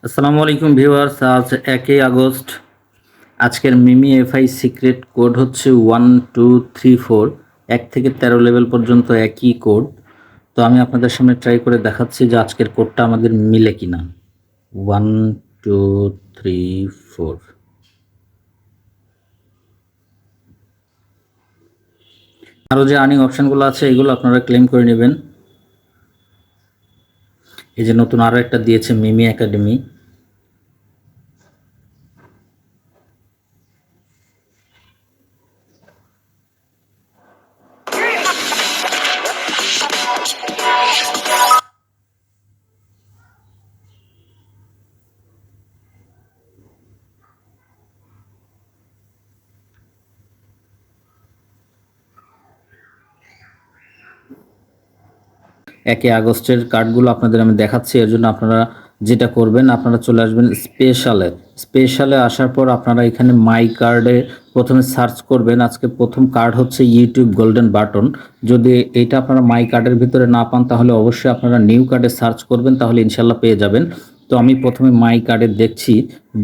আসসালামু আলাইকুম ভিউয়ার্স, আজ 1 আগস্ট। আজকের মিমি এফআই সিক্রেট কোড হচ্ছে 1234। 1 থেকে 13 লেভেল পর্যন্ত একই কোড। তো আমি আপনাদের সামনে ট্রাই করে দেখাচ্ছি যে আজকের কোডটা আমাদের মিলে কিনা। 1234। আরও যে আর্নিং অপশানগুলো আছে এগুলো আপনারা ক্লেম করে নেবেন। এই যে নতুন আরও একটা দিয়েছে মিমি একাডেমি। একে আগস্টের কার্ডগুলো আপনাদের আমি দেখাচ্ছি। এর জন্য আপনারা যেটা করবেন, আপনারা চলে আসবেন স্পেশালে আসার পর আপনারা এখানে মাই কার্ডে প্রথমে সার্চ করবেন। আজকে প্রথম কার্ড হচ্ছে ইউটিউব গোল্ডেন বাটন। যদি এইটা আপনারা মাই কার্ডের ভিতরে না পান তাহলে অবশ্যই আপনারা নিউ কার্ডে সার্চ করবেন, তাহলে ইনশাল্লাহ পেয়ে যাবেন। তো আমি প্রথমে মাই কার্ডে দেখছি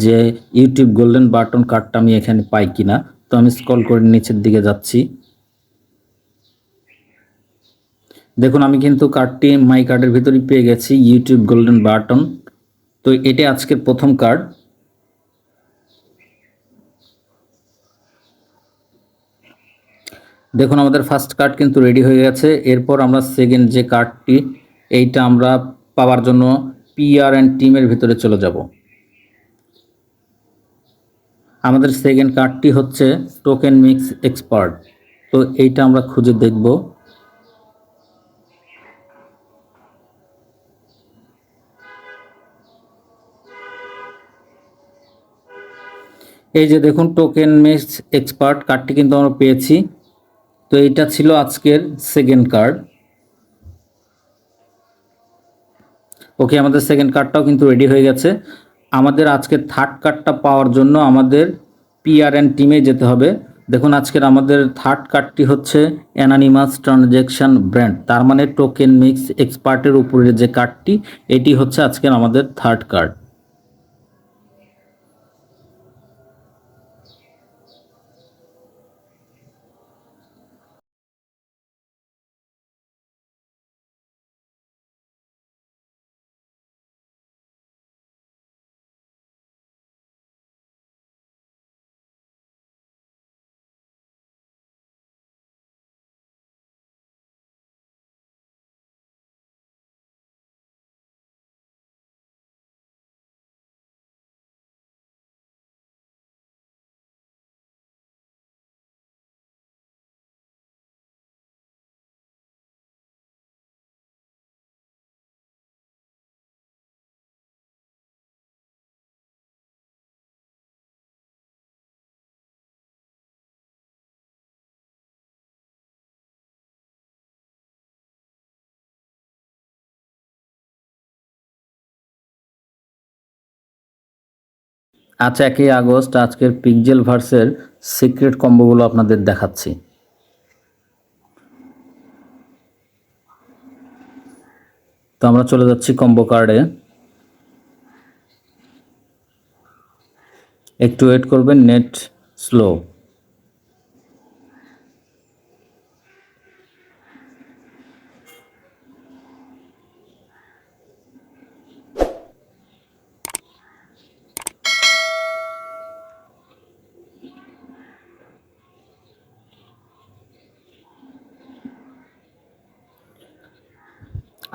যে ইউটিউব গোল্ডেন বাটন কার্ডটা আমি এখানে পাই কিনা। তো আমি স্ক্রল করে নিচের দিকে যাচ্ছি। দেখুন আমি কিন্তু কার্ডটি মাই কার্ডের ভিতরেই পেয়ে গেছি, ইউটিউব গোল্ডেন বাটন। তো এটা আজকের প্রথম কার্ড। দেখুন আমাদের ফার্স্ট কার্ড কিন্তু রেডি হয়ে গেছে। এরপর আমরা সেকেন্ড যে কার্ডটি, এইটা আমরা পাওয়ার জন্য পিআর অ্যান্ড টিমের ভিতরে চলে যাব। আমাদের সেকেন্ড কার্ডটি হচ্ছে টোকেন মিক্স এক্সপার্ট। তো এইটা আমরা খুঁজে দেখব। এই যে দেখুন টোকেন মিক্স এক্সপার্ট কার্ডটি কিন্তু আমরা পেয়েছি। তো এইটা ছিল আজকের সেকেন্ড কার্ড। ওকে, আমাদের সেকেন্ড কার্ডটাও কিন্তু রেডি হয়ে গেছে। আমাদের আজকে থার্ড কার্ডটা পাওয়ার জন্য আমাদের পিআর অ্যান্ড টিমে যেতে হবে। দেখুন আজকের আমাদের থার্ড কার্ডটি হচ্ছে অ্যানানিমাস ট্রানজ্যাকশন ব্র্যান্ড, তার মানে টোকেন মিক্স এক্সপার্টের উপরে যে কার্ডটি, এটি হচ্ছে আজকের আমাদের থার্ড কার্ড। আজ 1 আগস্ট আজকের পিকজেল ভার্সের সিক্রেট কম্বোগুলো আপনাদের দেখাচ্ছি। তো আমরা চলে যাচ্ছি কম্বো কার্ডে। একটু ওয়েট করবেন, নেট স্লো।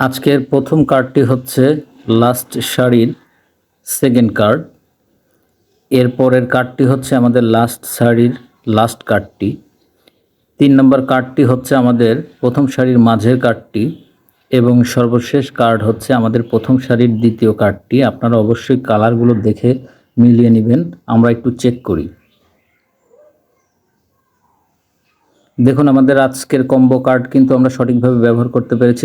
আজকের প্রথম কার্ডটি হচ্ছে লাস্ট সারির সেকেন্ড কার্ড। এরপরের কার্ডটি হচ্ছে আমাদের লাস্ট সারির লাস্ট কার্ডটি। 3 নম্বর কার্ডটি হচ্ছে আমাদের প্রথম সারির মাঝের কার্ডটি। এবং সর্বশেষ কার্ড হচ্ছে আমাদের প্রথম সারির দ্বিতীয় কার্ডটি। আপনারা অবশ্যই কালারগুলো দেখে মিলিয়ে নেবেন। আমরা একটু চেক করি। দেখুন আমাদের আজকের কম্বো কার্ড কিন্তু আমরা সঠিকভাবে ব্যবহার করতে পেরেছি।